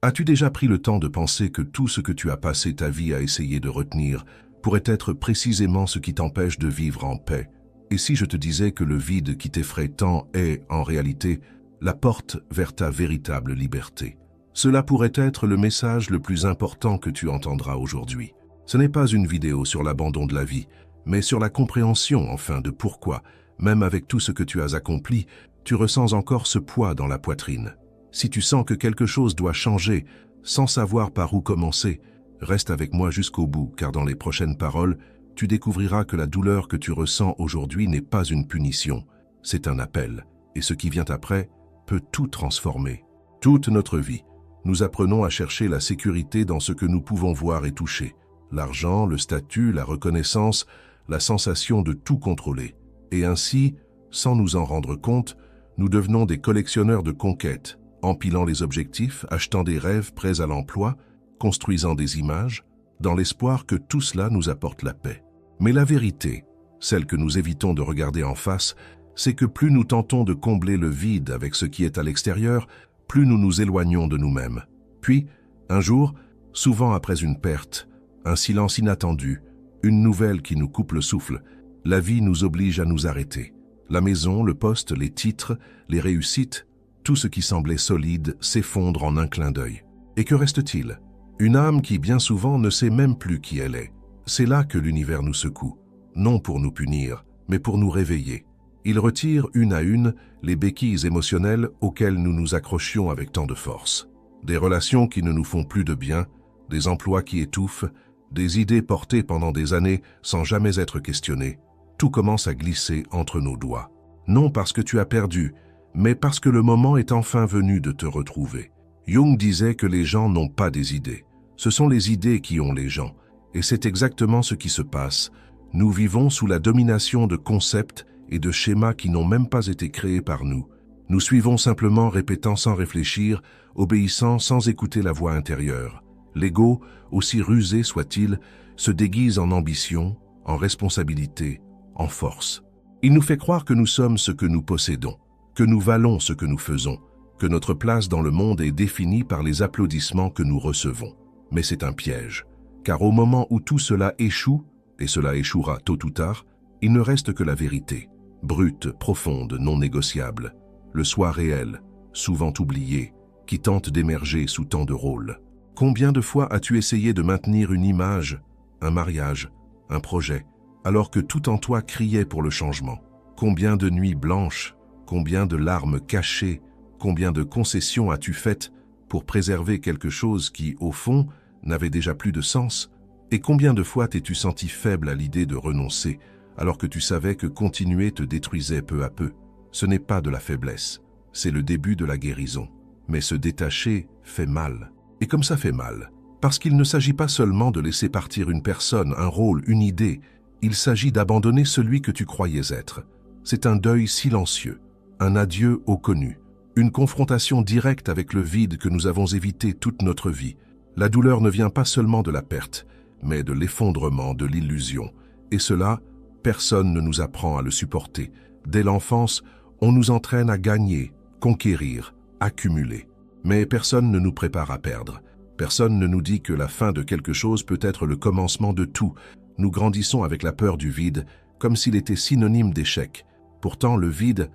As-tu déjà pris le temps de penser que tout ce que tu as passé ta vie à essayer de retenir pourrait être précisément ce qui t'empêche de vivre en paix? Et si je te disais que le vide qui t'effraie tant est, en réalité, la porte vers ta véritable liberté? Cela pourrait être le message le plus important que tu entendras aujourd'hui. Ce n'est pas une vidéo sur l'abandon de la vie, mais sur la compréhension, enfin, de pourquoi, même avec tout ce que tu as accompli, tu ressens encore ce poids dans la poitrine. Si tu sens que quelque chose doit changer, sans savoir par où commencer, reste avec moi jusqu'au bout, car dans les prochaines paroles, tu découvriras que la douleur que tu ressens aujourd'hui n'est pas une punition, c'est un appel, et ce qui vient après peut tout transformer. Toute notre vie, nous apprenons à chercher la sécurité dans ce que nous pouvons voir et toucher. L'argent, le statut, la reconnaissance, la sensation de tout contrôler. Et ainsi, sans nous en rendre compte, nous devenons des collectionneurs de conquêtes, empilant les objectifs, achetant des rêves prêts à l'emploi, construisant des images, dans l'espoir que tout cela nous apporte la paix. Mais la vérité, celle que nous évitons de regarder en face, c'est que plus nous tentons de combler le vide avec ce qui est à l'extérieur, plus nous nous éloignons de nous-mêmes. Puis, un jour, souvent après une perte, un silence inattendu, une nouvelle qui nous coupe le souffle, la vie nous oblige à nous arrêter. La maison, le poste, les titres, les réussites, tout ce qui semblait solide s'effondre en un clin d'œil. Et que reste-t-il? Une âme qui bien souvent ne sait même plus qui elle est. C'est là que l'univers nous secoue, non pour nous punir, mais pour nous réveiller. Il retire une à une les béquilles émotionnelles auxquelles nous nous accrochions avec tant de force. Des relations qui ne nous font plus de bien, des emplois qui étouffent, des idées portées pendant des années sans jamais être questionnées. Tout commence à glisser entre nos doigts. Non parce que tu as perdu, mais parce que le moment est enfin venu de te retrouver. Jung disait que les gens n'ont pas des idées. Ce sont les idées qui ont les gens. Et c'est exactement ce qui se passe. Nous vivons sous la domination de concepts et de schémas qui n'ont même pas été créés par nous. Nous suivons simplement, répétant sans réfléchir, obéissant sans écouter la voix intérieure. L'ego, aussi rusé soit-il, se déguise en ambition, en responsabilité, en force. Il nous fait croire que nous sommes ce que nous possédons, que nous valons ce que nous faisons, que notre place dans le monde est définie par les applaudissements que nous recevons. Mais c'est un piège, car au moment où tout cela échoue, et cela échouera tôt ou tard, il ne reste que la vérité, brute, profonde, non négociable, le soi réel, souvent oublié, qui tente d'émerger sous tant de rôles. Combien de fois as-tu essayé de maintenir une image, un mariage, un projet, alors que tout en toi criait pour le changement? Combien de nuits blanches, combien de larmes cachées, combien de concessions as-tu faites pour préserver quelque chose qui, au fond, n'avait déjà plus de sens? Et combien de fois t'es-tu senti faible à l'idée de renoncer, alors que tu savais que continuer te détruisait peu à peu? Ce n'est pas de la faiblesse, c'est le début de la guérison. Mais se détacher fait mal. Et comme ça fait mal, parce qu'il ne s'agit pas seulement de laisser partir une personne, un rôle, une idée, il s'agit d'abandonner celui que tu croyais être. C'est un deuil silencieux, un adieu au connu, une confrontation directe avec le vide que nous avons évité toute notre vie. La douleur ne vient pas seulement de la perte, mais de l'effondrement, de l'illusion. Et cela, personne ne nous apprend à le supporter. Dès l'enfance, on nous entraîne à gagner, conquérir, accumuler. Mais personne ne nous prépare à perdre. Personne ne nous dit que la fin de quelque chose peut être le commencement de tout. Nous grandissons avec la peur du vide, comme s'il était synonyme d'échec. Pourtant, le vide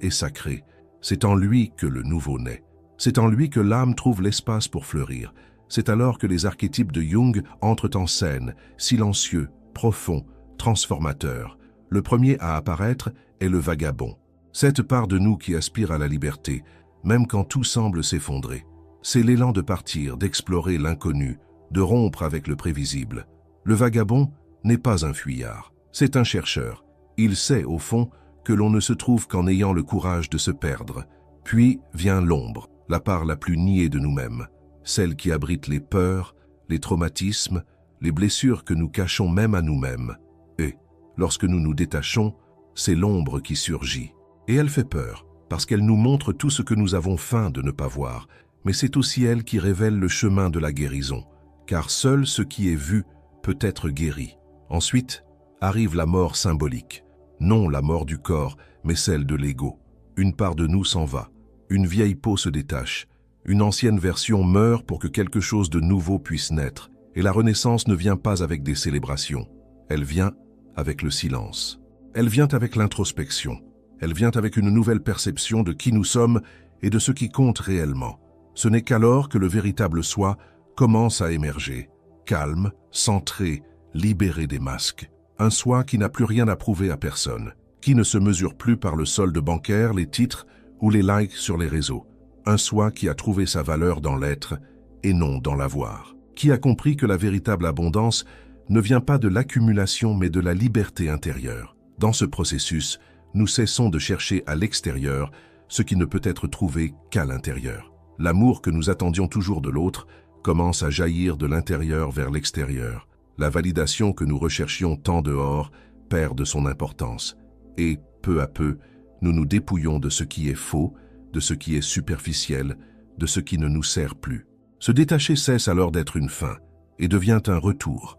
est sacré. C'est en lui que le nouveau naît. C'est en lui que l'âme trouve l'espace pour fleurir. C'est alors que les archétypes de Jung entrent en scène, silencieux, profonds, transformateurs. Le premier à apparaître est le vagabond. Cette part de nous qui aspire à la liberté, même quand tout semble s'effondrer. C'est l'élan de partir, d'explorer l'inconnu, de rompre avec le prévisible. Le vagabond n'est pas un fuyard, c'est un chercheur. Il sait, au fond, que l'on ne se trouve qu'en ayant le courage de se perdre. Puis vient l'ombre, la part la plus niée de nous-mêmes, celle qui abrite les peurs, les traumatismes, les blessures que nous cachons même à nous-mêmes. Et, lorsque nous nous détachons, c'est l'ombre qui surgit. Et elle fait peur, parce qu'elle nous montre tout ce que nous avons faim de ne pas voir, mais c'est aussi elle qui révèle le chemin de la guérison, car seul ce qui est vu peut être guéri. Ensuite, arrive la mort symbolique. Non la mort du corps, mais celle de l'ego. Une part de nous s'en va, une vieille peau se détache, Une ancienne version meurt pour que quelque chose de nouveau puisse naître. Et la renaissance ne vient pas avec des célébrations. Elle vient avec le silence. Elle vient avec l'introspection. Elle vient avec une nouvelle perception de qui nous sommes et de ce qui compte réellement. Ce n'est qu'alors que le véritable soi commence à émerger. Calme, centré, libéré des masques. Un soi qui n'a plus rien à prouver à personne. Qui ne se mesure plus par le solde bancaire, les titres ou les likes sur les réseaux. Un soi qui a trouvé sa valeur dans l'être et non dans l'avoir. Qui a compris que la véritable abondance ne vient pas de l'accumulation mais de la liberté intérieure. Dans ce processus, nous cessons de chercher à l'extérieur ce qui ne peut être trouvé qu'à l'intérieur. L'amour que nous attendions toujours de l'autre commence à jaillir de l'intérieur vers l'extérieur. La validation que nous recherchions tant dehors perd de son importance. Et, peu à peu, nous nous dépouillons de ce qui est faux, de ce qui est superficiel, de ce qui ne nous sert plus. Se détacher cesse alors d'être une fin et devient un retour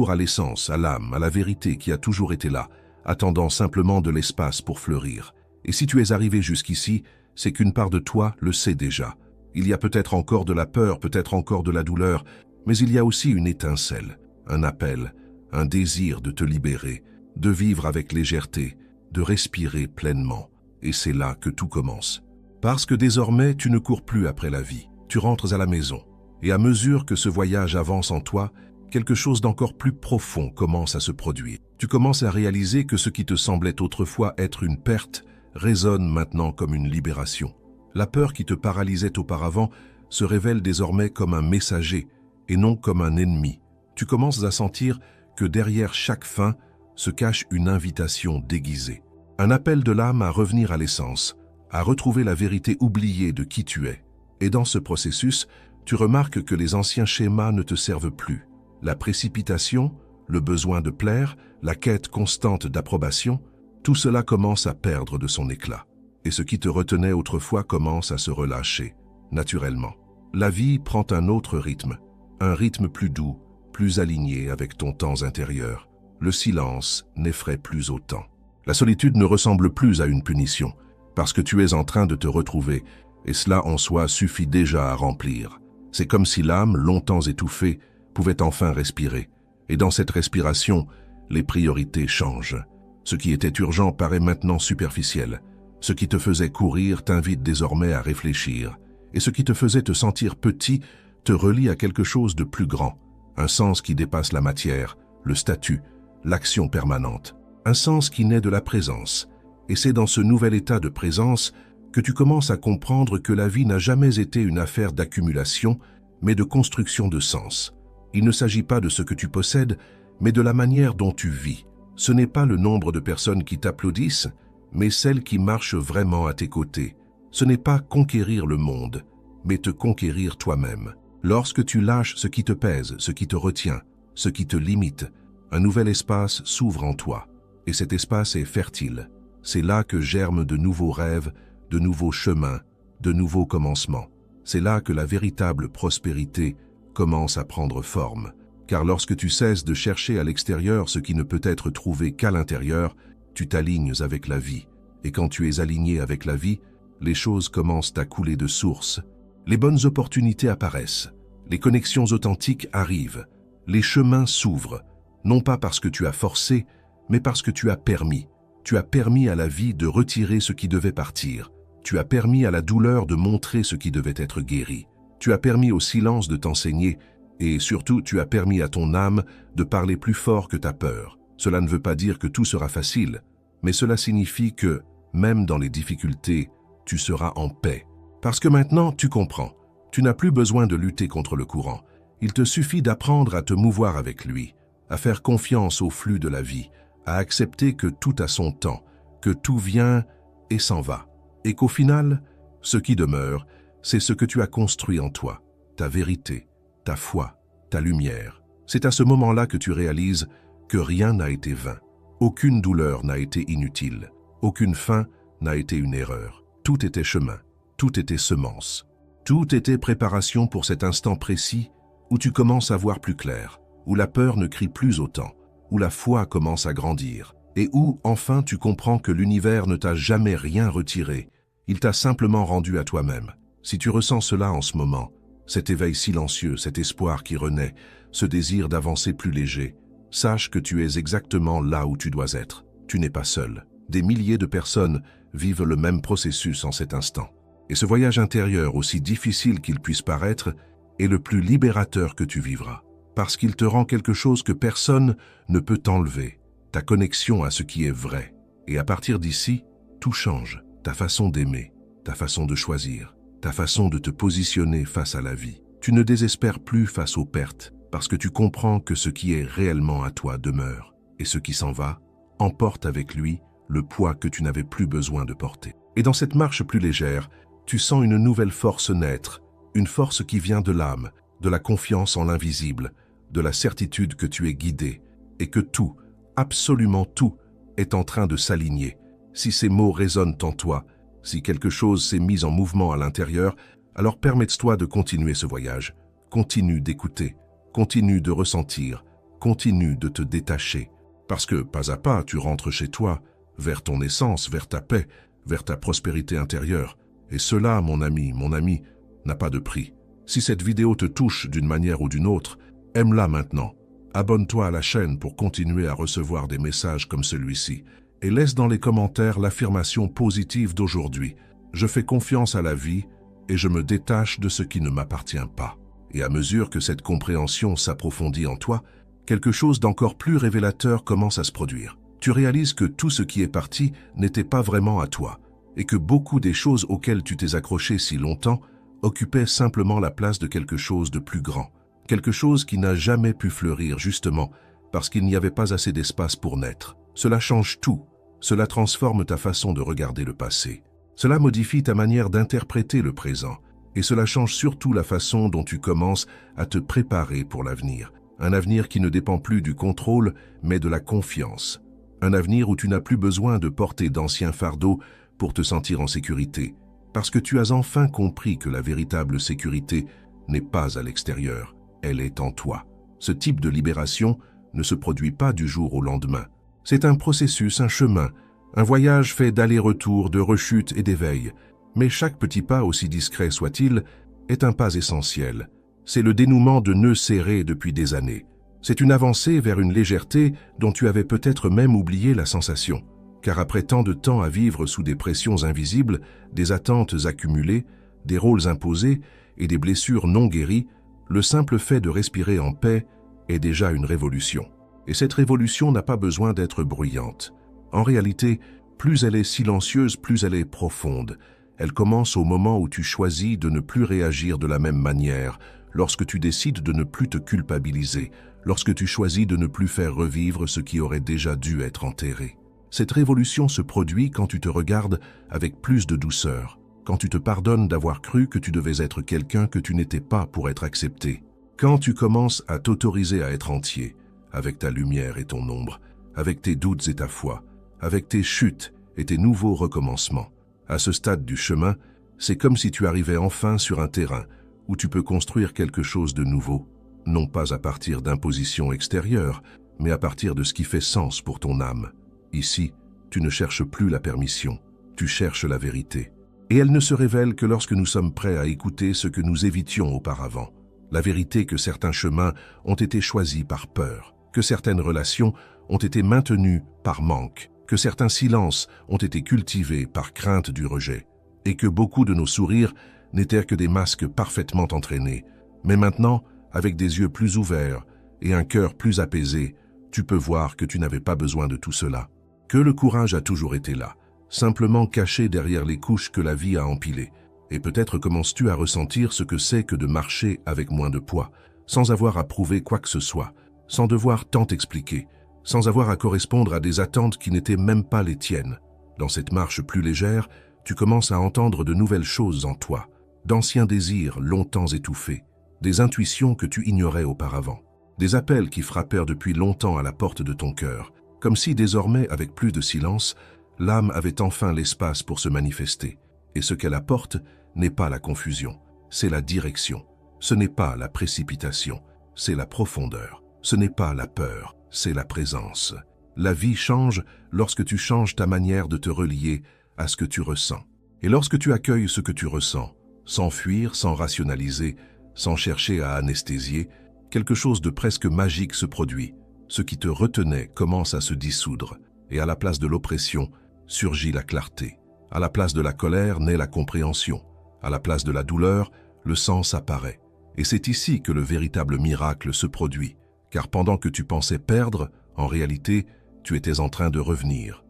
à l'essence, à l'âme, à la vérité qui a toujours été là, attendant simplement de l'espace pour fleurir. Et si tu es arrivé jusqu'ici, c'est qu'une part de toi le sait déjà. Il y a peut-être encore de la peur, peut-être encore de la douleur, mais il y a aussi une étincelle, un appel, un désir de te libérer, de vivre avec légèreté, de respirer pleinement. Et c'est là que tout commence. Parce que désormais, tu ne cours plus après la vie. Tu rentres à la maison. Et à mesure que ce voyage avance en toi, quelque chose d'encore plus profond commence à se produire. Tu commences à réaliser que ce qui te semblait autrefois être une perte résonne maintenant comme une libération. La peur qui te paralysait auparavant se révèle désormais comme un messager et non comme un ennemi. Tu commences à sentir que derrière chaque fin se cache une invitation déguisée. Un appel de l'âme à revenir à l'essence, à retrouver la vérité oubliée de qui tu es. Et dans ce processus, tu remarques que les anciens schémas ne te servent plus. La précipitation, le besoin de plaire, la quête constante d'approbation, tout cela commence à perdre de son éclat. Et ce qui te retenait autrefois commence à se relâcher, naturellement. La vie prend un autre rythme, un rythme plus doux, plus aligné avec ton temps intérieur. Le silence n'effraie plus autant. La solitude ne ressemble plus à une punition, parce que tu es en train de te retrouver, et cela en soi suffit déjà à remplir. C'est comme si l'âme, longtemps étouffée, pouvait enfin respirer. Et dans cette respiration, les priorités changent. Ce qui était urgent paraît maintenant superficiel. Ce qui te faisait courir t'invite désormais à réfléchir. Et ce qui te faisait te sentir petit te relie à quelque chose de plus grand. Un sens qui dépasse la matière, le statut, l'action permanente. Un sens qui naît de la présence. Et c'est dans ce nouvel état de présence que tu commences à comprendre que la vie n'a jamais été une affaire d'accumulation, mais de construction de sens. Il ne s'agit pas de ce que tu possèdes, mais de la manière dont tu vis. Ce n'est pas le nombre de personnes qui t'applaudissent, mais celles qui marchent vraiment à tes côtés. Ce n'est pas conquérir le monde, mais te conquérir toi-même. Lorsque tu lâches ce qui te pèse, ce qui te retient, ce qui te limite, un nouvel espace s'ouvre en toi. Et cet espace est fertile. C'est là que germent de nouveaux rêves, de nouveaux chemins, de nouveaux commencements. C'est là que la véritable prospérité commence à prendre forme. Car lorsque tu cesses de chercher à l'extérieur ce qui ne peut être trouvé qu'à l'intérieur, tu t'alignes avec la vie. Et quand tu es aligné avec la vie, les choses commencent à couler de source. Les bonnes opportunités apparaissent. Les connexions authentiques arrivent. Les chemins s'ouvrent. Non pas parce que tu as forcé, mais parce que tu as permis. Tu as permis à la vie de retirer ce qui devait partir. Tu as permis à la douleur de montrer ce qui devait être guéri. Tu as permis au silence de t'enseigner et surtout tu as permis à ton âme de parler plus fort que ta peur. Cela ne veut pas dire que tout sera facile, mais cela signifie que, même dans les difficultés, tu seras en paix. Parce que maintenant, tu comprends. Tu n'as plus besoin de lutter contre le courant. Il te suffit d'apprendre à te mouvoir avec lui, à faire confiance au flux de la vie, à accepter que tout a son temps, que tout vient et s'en va. Et qu'au final, ce qui demeure, c'est ce que tu as construit en toi, ta vérité, ta foi, ta lumière. C'est à ce moment-là que tu réalises que rien n'a été vain. Aucune douleur n'a été inutile. Aucune fin n'a été une erreur. Tout était chemin, tout était semence. Tout était préparation pour cet instant précis où tu commences à voir plus clair, où la peur ne crie plus autant, où la foi commence à grandir, et où, enfin, tu comprends que l'univers ne t'a jamais rien retiré. Il t'a simplement rendu à toi-même. Si tu ressens cela en ce moment, cet éveil silencieux, cet espoir qui renaît, ce désir d'avancer plus léger, sache que tu es exactement là où tu dois être. Tu n'es pas seul. Des milliers de personnes vivent le même processus en cet instant. Et ce voyage intérieur, aussi difficile qu'il puisse paraître, est le plus libérateur que tu vivras. Parce qu'il te rend quelque chose que personne ne peut t'enlever, ta connexion à ce qui est vrai. Et à partir d'ici, tout change. Ta façon d'aimer, ta façon de choisir, ta façon de te positionner face à la vie. Tu ne désespères plus face aux pertes, parce que tu comprends que ce qui est réellement à toi demeure, et ce qui s'en va emporte avec lui le poids que tu n'avais plus besoin de porter. Et dans cette marche plus légère, tu sens une nouvelle force naître, une force qui vient de l'âme, de la confiance en l'invisible, de la certitude que tu es guidé, et que tout, absolument tout, est en train de s'aligner. Si ces mots résonnent en toi, si quelque chose s'est mis en mouvement à l'intérieur, alors permets-toi de continuer ce voyage. Continue d'écouter, continue de ressentir, continue de te détacher. Parce que, pas à pas, tu rentres chez toi, vers ton essence, vers ta paix, vers ta prospérité intérieure. Et cela, mon ami, n'a pas de prix. Si cette vidéo te touche d'une manière ou d'une autre, aime-la maintenant. Abonne-toi à la chaîne pour continuer à recevoir des messages comme celui-ci. Et laisse dans les commentaires l'affirmation positive d'aujourd'hui. Je fais confiance à la vie et je me détache de ce qui ne m'appartient pas. Et à mesure que cette compréhension s'approfondit en toi, quelque chose d'encore plus révélateur commence à se produire. Tu réalises que tout ce qui est parti n'était pas vraiment à toi, et que beaucoup des choses auxquelles tu t'es accroché si longtemps occupaient simplement la place de quelque chose de plus grand, quelque chose qui n'a jamais pu fleurir justement parce qu'il n'y avait pas assez d'espace pour naître. Cela change tout, cela transforme ta façon de regarder le passé, cela modifie ta manière d'interpréter le présent, et cela change surtout la façon dont tu commences à te préparer pour l'avenir. Un avenir qui ne dépend plus du contrôle, mais de la confiance. Un avenir où tu n'as plus besoin de porter d'anciens fardeaux pour te sentir en sécurité, parce que tu as enfin compris que la véritable sécurité n'est pas à l'extérieur, elle est en toi. Ce type de libération ne se produit pas du jour au lendemain. C'est un processus, un chemin, un voyage fait d'aller-retour, de rechute et d'éveil. Mais chaque petit pas, aussi discret soit-il, est un pas essentiel. C'est le dénouement de nœuds serrés depuis des années. C'est une avancée vers une légèreté dont tu avais peut-être même oublié la sensation. Car après tant de temps à vivre sous des pressions invisibles, des attentes accumulées, des rôles imposés et des blessures non guéries, le simple fait de respirer en paix est déjà une révolution. Et cette révolution n'a pas besoin d'être bruyante. En réalité, plus elle est silencieuse, plus elle est profonde. Elle commence au moment où tu choisis de ne plus réagir de la même manière, lorsque tu décides de ne plus te culpabiliser, lorsque tu choisis de ne plus faire revivre ce qui aurait déjà dû être enterré. Cette révolution se produit quand tu te regardes avec plus de douceur, quand tu te pardonnes d'avoir cru que tu devais être quelqu'un que tu n'étais pas pour être accepté, quand tu commences à t'autoriser à être entier, avec ta lumière et ton ombre, avec tes doutes et ta foi, avec tes chutes et tes nouveaux recommencements. À ce stade du chemin, c'est comme si tu arrivais enfin sur un terrain où tu peux construire quelque chose de nouveau, non pas à partir d'impositions extérieures, mais à partir de ce qui fait sens pour ton âme. Ici, tu ne cherches plus la permission, tu cherches la vérité. Et elle ne se révèle que lorsque nous sommes prêts à écouter ce que nous évitions auparavant. La vérité que certains chemins ont été choisis par peur, que certaines relations ont été maintenues par manque, que certains silences ont été cultivés par crainte du rejet, et que beaucoup de nos sourires n'étaient que des masques parfaitement entraînés. Mais maintenant, avec des yeux plus ouverts et un cœur plus apaisé, tu peux voir que tu n'avais pas besoin de tout cela, que le courage a toujours été là, simplement caché derrière les couches que la vie a empilées. Et peut-être commences-tu à ressentir ce que c'est que de marcher avec moins de poids, sans avoir à prouver quoi que ce soit, sans devoir tant expliquer, sans avoir à correspondre à des attentes qui n'étaient même pas les tiennes. Dans cette marche plus légère, tu commences à entendre de nouvelles choses en toi, d'anciens désirs longtemps étouffés, des intuitions que tu ignorais auparavant, des appels qui frappèrent depuis longtemps à la porte de ton cœur, comme si désormais, avec plus de silence, l'âme avait enfin l'espace pour se manifester. Et ce qu'elle apporte n'est pas la confusion, c'est la direction. Ce n'est pas la précipitation, c'est la profondeur. Ce n'est pas la peur, c'est la présence. La vie change lorsque tu changes ta manière de te relier à ce que tu ressens. Et lorsque tu accueilles ce que tu ressens, sans fuir, sans rationaliser, sans chercher à anesthésier, quelque chose de presque magique se produit. Ce qui te retenait commence à se dissoudre, et à la place de l'oppression, surgit la clarté. À la place de la colère naît la compréhension. À la place de la douleur, le sens apparaît. Et c'est ici que le véritable miracle se produit. Car pendant que tu pensais perdre, en réalité, tu étais en train de revenir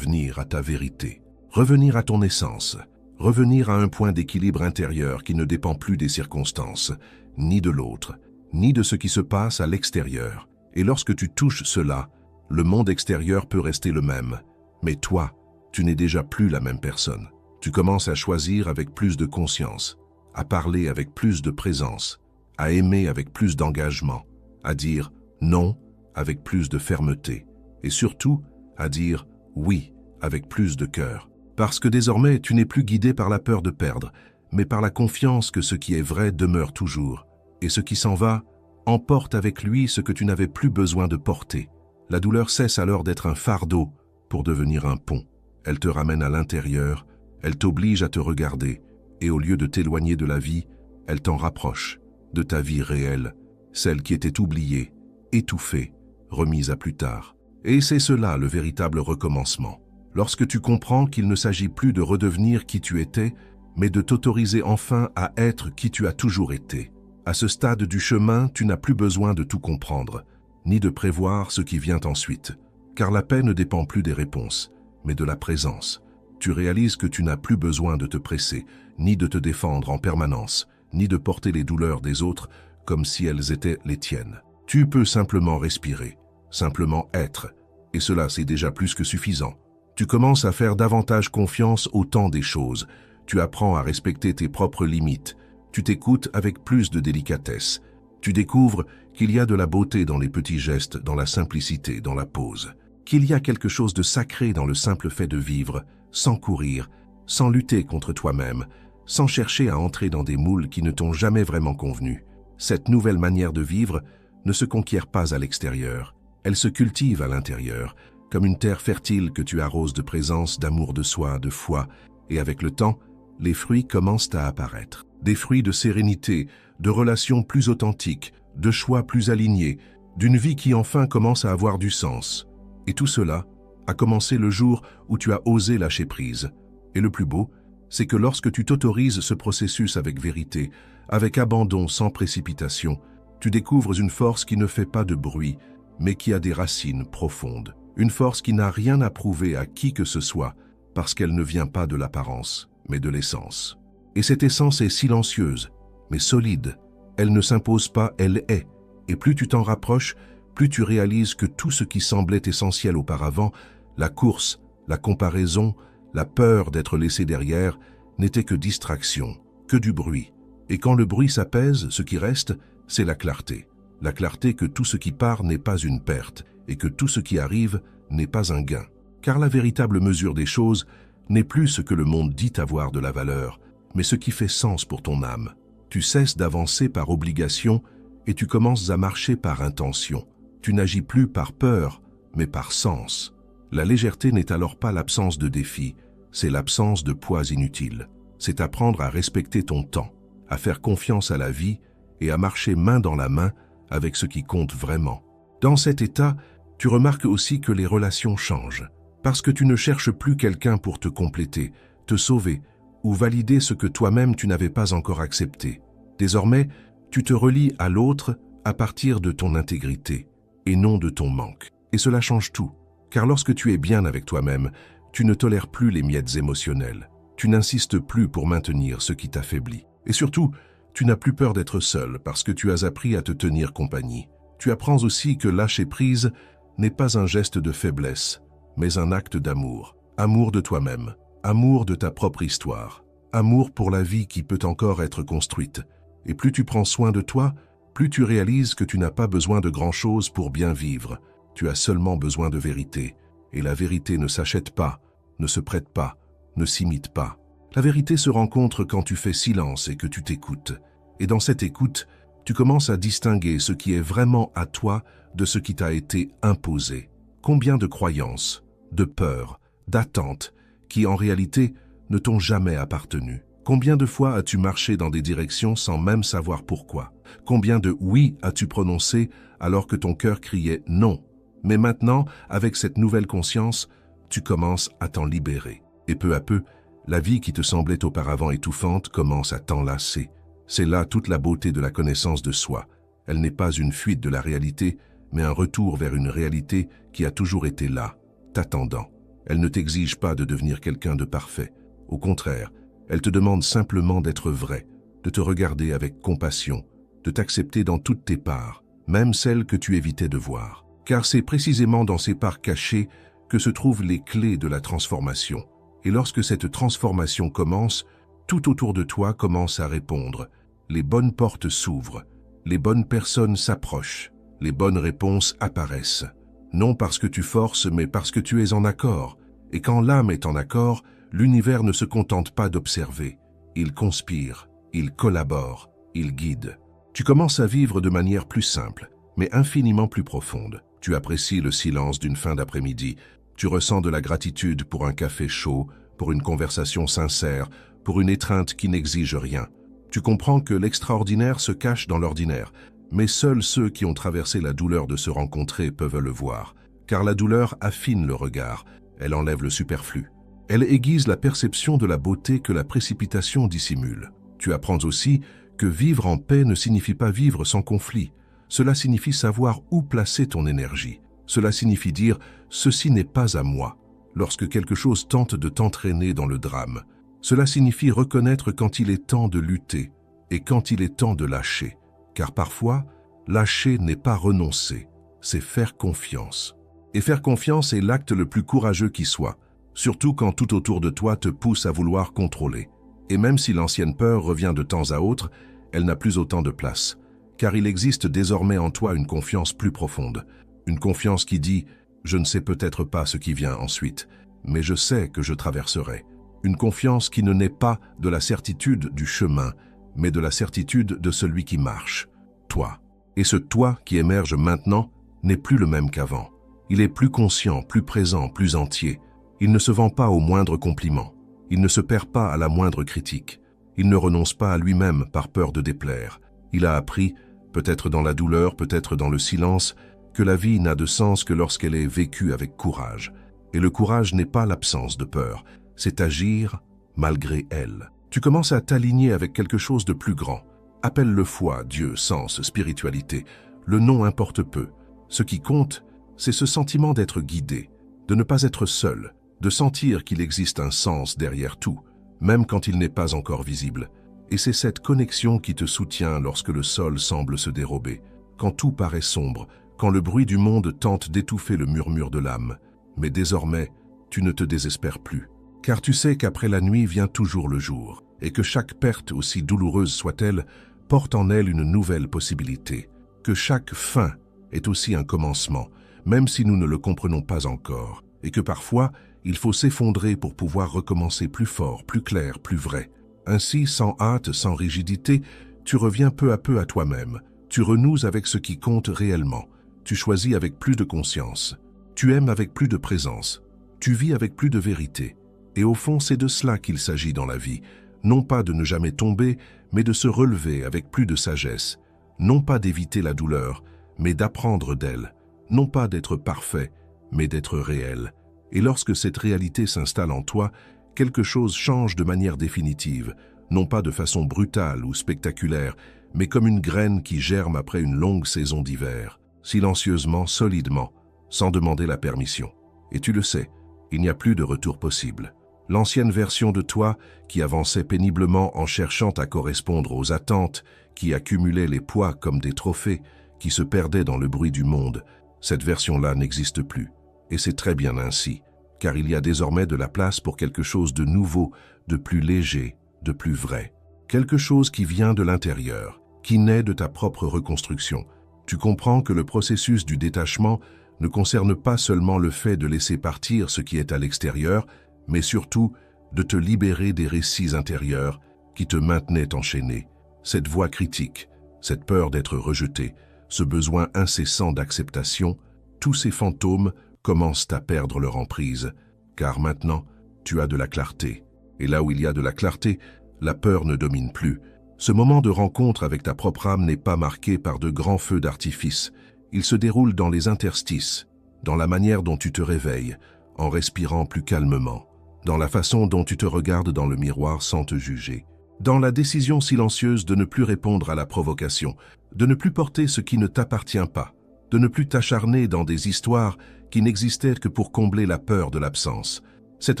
à ta vérité, revenir à ton essence, revenir à un point d'équilibre intérieur qui ne dépend plus des circonstances, ni de l'autre, ni de ce qui se passe à l'extérieur. Et lorsque tu touches cela, le monde extérieur peut rester le même, mais toi, tu n'es déjà plus la même personne. Tu commences à choisir avec plus de conscience, à parler avec plus de présence, à aimer avec plus d'engagement, à dire non avec plus de fermeté, et surtout à dire oui avec plus de cœur. Parce que désormais, tu n'es plus guidé par la peur de perdre, mais par la confiance que ce qui est vrai demeure toujours, et ce qui s'en va emporte avec lui ce que tu n'avais plus besoin de porter. La douleur cesse alors d'être un fardeau pour devenir un pont. Elle te ramène à l'intérieur, elle t'oblige à te regarder, et au lieu de t'éloigner de la vie, elle t'en rapproche de ta vie réelle, celle qui était oubliée, étouffée, remise à plus tard. Et c'est cela le véritable recommencement. Lorsque tu comprends qu'il ne s'agit plus de redevenir qui tu étais, mais de t'autoriser enfin à être qui tu as toujours été. À ce stade du chemin, tu n'as plus besoin de tout comprendre, ni de prévoir ce qui vient ensuite, car la paix ne dépend plus des réponses, mais de la présence. Tu réalises que tu n'as plus besoin de te presser, ni de te défendre en permanence, ni de porter les douleurs des autres comme si elles étaient les tiennes. Tu peux simplement respirer, simplement être, et cela c'est déjà plus que suffisant. Tu commences à faire davantage confiance au temps des choses, tu apprends à respecter tes propres limites, tu t'écoutes avec plus de délicatesse, tu découvres qu'il y a de la beauté dans les petits gestes, dans la simplicité, dans la pause, qu'il y a quelque chose de sacré dans le simple fait de vivre, sans courir, sans lutter contre toi-même, sans chercher à entrer dans des moules qui ne t'ont jamais vraiment convenu. Cette nouvelle manière de vivre ne se conquiert pas à l'extérieur, elle se cultive à l'intérieur, comme une terre fertile que tu arroses de présence, d'amour de soi, de foi, et avec le temps, les fruits commencent à apparaître. Des fruits de sérénité, de relations plus authentiques, de choix plus alignés, d'une vie qui enfin commence à avoir du sens. Et tout cela a commencé le jour où tu as osé lâcher prise. Et le plus beau, c'est que lorsque tu t'autorises ce processus avec vérité, avec abandon sans précipitation, tu découvres une force qui ne fait pas de bruit, mais qui a des racines profondes. Une force qui n'a rien à prouver à qui que ce soit, parce qu'elle ne vient pas de l'apparence, mais de l'essence. Et cette essence est silencieuse, mais solide. Elle ne s'impose pas, elle est. Et plus tu t'en rapproches, plus tu réalises que tout ce qui semblait essentiel auparavant, la course, la comparaison, la peur d'être laissé derrière, n'était que distraction, que du bruit. Et quand le bruit s'apaise, ce qui reste, c'est la clarté. La clarté que tout ce qui part n'est pas une perte, et que tout ce qui arrive n'est pas un gain. Car la véritable mesure des choses n'est plus ce que le monde dit avoir de la valeur, mais ce qui fait sens pour ton âme. Tu cesses d'avancer par obligation et tu commences à marcher par intention. Tu n'agis plus par peur, mais par sens. La légèreté n'est alors pas l'absence de défis, c'est l'absence de poids inutiles. C'est apprendre à respecter ton temps, à faire confiance à la vie et à marcher main dans la main avec ce qui compte vraiment. Dans cet état, tu remarques aussi que les relations changent, parce que tu ne cherches plus quelqu'un pour te compléter, te sauver ou valider ce que toi-même tu n'avais pas encore accepté. Désormais, tu te relis à l'autre à partir de ton intégrité et non de ton manque. Et cela change tout, car lorsque tu es bien avec toi-même, tu ne tolères plus les miettes émotionnelles. Tu n'insistes plus pour maintenir ce qui t'affaiblit. Et surtout, tu n'as plus peur d'être seul parce que tu as appris à te tenir compagnie. Tu apprends aussi que lâcher prise n'est pas un geste de faiblesse, mais un acte d'amour. Amour de toi-même, amour de ta propre histoire, amour pour la vie qui peut encore être construite. Et plus tu prends soin de toi, plus tu réalises que tu n'as pas besoin de grand-chose pour bien vivre. Tu as seulement besoin de vérité. Et la vérité ne s'achète pas, ne se prête pas, ne s'imite pas. La vérité se rencontre quand tu fais silence et que tu t'écoutes. Et dans cette écoute, tu commences à distinguer ce qui est vraiment à toi de ce qui t'a été imposé. Combien de croyances, de peurs, d'attentes, qui en réalité ne t'ont jamais appartenu. Combien de fois as-tu marché dans des directions sans même savoir pourquoi? Combien de oui as-tu prononcé alors que ton cœur criait non? Mais maintenant, avec cette nouvelle conscience, tu commences à t'en libérer. Et peu à peu, la vie qui te semblait auparavant étouffante commence à t'enlacer. C'est là toute la beauté de la connaissance de soi. Elle n'est pas une fuite de la réalité, mais un retour vers une réalité qui a toujours été là, t'attendant. Elle ne t'exige pas de devenir quelqu'un de parfait. Au contraire, elle te demande simplement d'être vrai, de te regarder avec compassion, de t'accepter dans toutes tes parts, même celles que tu évitais de voir. Car c'est précisément dans ces parts cachées que se trouvent les clés de la transformation. Et lorsque cette transformation commence, tout autour de toi commence à répondre. Les bonnes portes s'ouvrent, les bonnes personnes s'approchent, les bonnes réponses apparaissent. Non parce que tu forces, mais parce que tu es en accord. Et quand l'âme est en accord, l'univers ne se contente pas d'observer. Il conspire, il collabore, il guide. Tu commences à vivre de manière plus simple, mais infiniment plus profonde. Tu apprécies le silence d'une fin d'après-midi. Tu ressens de la gratitude pour un café chaud, pour une conversation sincère, pour une étreinte qui n'exige rien. Tu comprends que l'extraordinaire se cache dans l'ordinaire, mais seuls ceux qui ont traversé la douleur de se rencontrer peuvent le voir. Car la douleur affine le regard, elle enlève le superflu. Elle aiguise la perception de la beauté que la précipitation dissimule. Tu apprends aussi que vivre en paix ne signifie pas vivre sans conflit. Cela signifie savoir où placer ton énergie. Cela signifie dire « ceci n'est pas à moi » lorsque quelque chose tente de t'entraîner dans le drame. Cela signifie reconnaître quand il est temps de lutter et quand il est temps de lâcher. Car parfois, lâcher n'est pas renoncer, c'est faire confiance. Et faire confiance est l'acte le plus courageux qui soit, surtout quand tout autour de toi te pousse à vouloir contrôler. Et même si l'ancienne peur revient de temps à autre, elle n'a plus autant de place. Car il existe désormais en toi une confiance plus profonde. Une confiance qui dit « je ne sais peut-être pas ce qui vient ensuite, mais je sais que je traverserai ». Une confiance qui ne naît pas de la certitude du chemin, mais de la certitude de celui qui marche, toi. Et ce toi qui émerge maintenant n'est plus le même qu'avant. Il est plus conscient, plus présent, plus entier. Il ne se vend pas au moindre compliment. Il ne se perd pas à la moindre critique. Il ne renonce pas à lui-même par peur de déplaire. Il a appris, peut-être dans la douleur, peut-être dans le silence, que la vie n'a de sens que lorsqu'elle est vécue avec courage. Et le courage n'est pas l'absence de peur, c'est agir malgré elle. Tu commences à t'aligner avec quelque chose de plus grand. Appelle-le foi, Dieu, sens, spiritualité. Le nom importe peu. Ce qui compte, c'est ce sentiment d'être guidé, de ne pas être seul, de sentir qu'il existe un sens derrière tout, même quand il n'est pas encore visible. Et c'est cette connexion qui te soutient lorsque le sol semble se dérober, quand tout paraît sombre, quand le bruit du monde tente d'étouffer le murmure de l'âme. Mais désormais, tu ne te désespères plus. Car tu sais qu'après la nuit vient toujours le jour, et que chaque perte, aussi douloureuse soit-elle, porte en elle une nouvelle possibilité, que chaque fin est aussi un commencement, même si nous ne le comprenons pas encore, et que parfois, il faut s'effondrer pour pouvoir recommencer plus fort, plus clair, plus vrai. Ainsi, sans hâte, sans rigidité, tu reviens peu à peu à toi-même, tu renoues avec ce qui compte réellement, tu choisis avec plus de conscience, tu aimes avec plus de présence, tu vis avec plus de vérité. Et au fond, c'est de cela qu'il s'agit dans la vie, non pas de ne jamais tomber, mais de se relever avec plus de sagesse, non pas d'éviter la douleur, mais d'apprendre d'elle, non pas d'être parfait, mais d'être réel. Et lorsque cette réalité s'installe en toi, quelque chose change de manière définitive, non pas de façon brutale ou spectaculaire, mais comme une graine qui germe après une longue saison d'hiver, silencieusement, solidement, sans demander la permission. Et tu le sais, il n'y a plus de retour possible. L'ancienne version de toi, qui avançait péniblement en cherchant à correspondre aux attentes, qui accumulait les poids comme des trophées, qui se perdait dans le bruit du monde, cette version-là n'existe plus. Et c'est très bien ainsi, car il y a désormais de la place pour quelque chose de nouveau, de plus léger, de plus vrai. Quelque chose qui vient de l'intérieur, qui naît de ta propre reconstruction. Tu comprends que le processus du détachement ne concerne pas seulement le fait de laisser partir ce qui est à l'extérieur, mais surtout de te libérer des récits intérieurs qui te maintenaient enchaîné. Cette voix critique, cette peur d'être rejeté, ce besoin incessant d'acceptation, tous ces fantômes commencent à perdre leur emprise, car maintenant, tu as de la clarté. Et là où il y a de la clarté, La peur ne domine plus. Ce moment de rencontre avec ta propre âme n'est pas marqué par de grands feux d'artifice. Il se déroule dans les interstices, dans la manière dont tu te réveilles, en respirant plus calmement, dans la façon dont tu te regardes dans le miroir sans te juger, dans la décision silencieuse de ne plus répondre à la provocation, de ne plus porter ce qui ne t'appartient pas, de ne plus t'acharner dans des histoires qui n'existaient que pour combler la peur de l'absence. Cette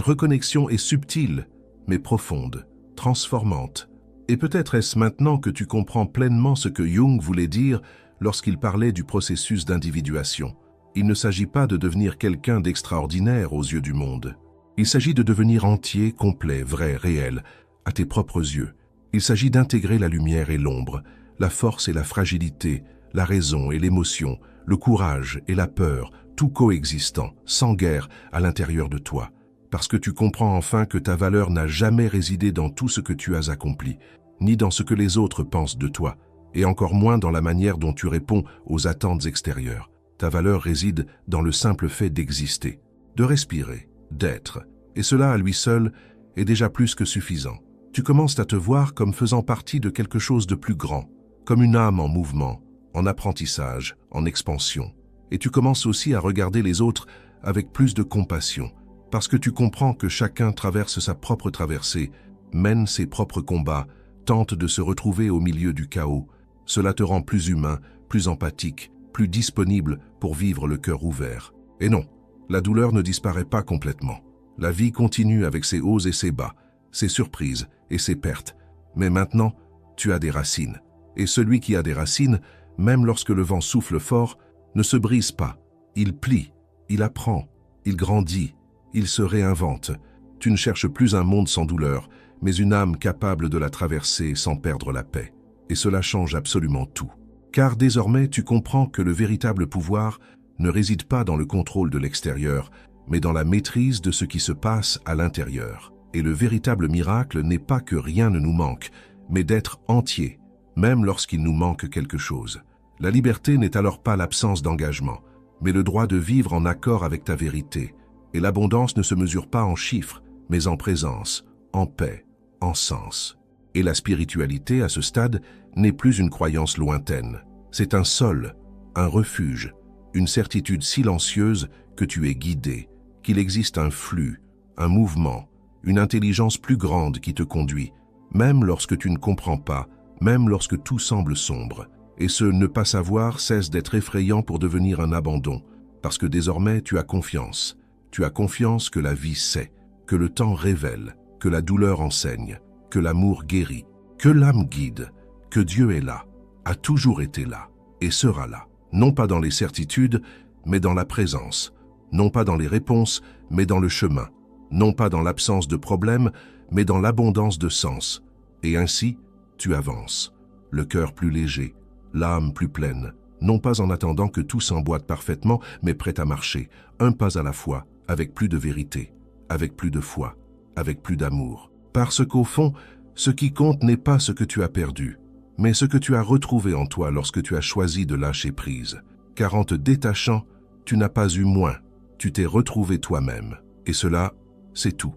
reconnexion est subtile, mais profonde, transformante. Et peut-être est-ce maintenant que tu comprends pleinement ce que Jung voulait dire lorsqu'il parlait du processus d'individuation. Il ne s'agit pas de devenir quelqu'un d'extraordinaire aux yeux du monde. Il s'agit de devenir entier, complet, vrai, réel, à tes propres yeux. Il s'agit d'intégrer la lumière et l'ombre, la force et la fragilité, la raison et l'émotion, le courage et la peur, tout coexistant, sans guerre, à l'intérieur de toi. Parce que tu comprends enfin que ta valeur n'a jamais résidé dans tout ce que tu as accompli, ni dans ce que les autres pensent de toi, et encore moins dans la manière dont tu réponds aux attentes extérieures. Ta valeur réside dans le simple fait d'exister, de respirer, d'être, et cela à lui seul est déjà plus que suffisant. Tu commences à te voir comme faisant partie de quelque chose de plus grand, comme une âme en mouvement, en apprentissage, en expansion. Et tu commences aussi à regarder les autres avec plus de compassion, parce que tu comprends que chacun traverse sa propre traversée, mène ses propres combats, tente de se retrouver au milieu du chaos. Cela te rend plus humain, plus empathique, plus disponible pour vivre le cœur ouvert. Et non, la douleur ne disparaît pas complètement. La vie continue avec ses hauts et ses bas, ses surprises et ses pertes. Mais maintenant, tu as des racines. Et celui qui a des racines, même lorsque le vent souffle fort, ne se brise pas. Il plie, il apprend, il grandit, il se réinvente. Tu ne cherches plus un monde sans douleur, mais une âme capable de la traverser sans perdre la paix. Et cela change absolument tout. Car désormais, tu comprends que le véritable pouvoir ne réside pas dans le contrôle de l'extérieur, mais dans la maîtrise de ce qui se passe à l'intérieur. Et le véritable miracle n'est pas que rien ne nous manque, mais d'être entier, même lorsqu'il nous manque quelque chose. La liberté n'est alors pas l'absence d'engagement, mais le droit de vivre en accord avec ta vérité. Et l'abondance ne se mesure pas en chiffres, mais en présence, en paix, en sens. Et la spiritualité, à ce stade, n'est plus une croyance lointaine. C'est un sol, un refuge, une certitude silencieuse que tu es guidé, qu'il existe un flux, un mouvement, une intelligence plus grande qui te conduit, même lorsque tu ne comprends pas, même lorsque tout semble sombre. Et ce ne pas savoir cesse d'être effrayant pour devenir un abandon, parce que désormais tu as confiance. Tu as confiance que la vie sait, que le temps révèle, que la douleur enseigne, que l'amour guérit, que l'âme guide, que Dieu est là, a toujours été là et sera là, non pas dans les certitudes, mais dans la présence, non pas dans les réponses, mais dans le chemin, non pas dans l'absence de problèmes, mais dans l'abondance de sens. Et ainsi, tu avances, le cœur plus léger, l'âme plus pleine, non pas en attendant que tout s'emboîte parfaitement, mais prêt à marcher, un pas à la fois, avec plus de vérité, avec plus de foi, avec plus d'amour. Parce qu'au fond, ce qui compte n'est pas ce que tu as perdu, mais ce que tu as retrouvé en toi lorsque tu as choisi de lâcher prise. Car en te détachant, tu n'as pas eu moins, tu t'es retrouvé toi-même. Et cela, c'est tout.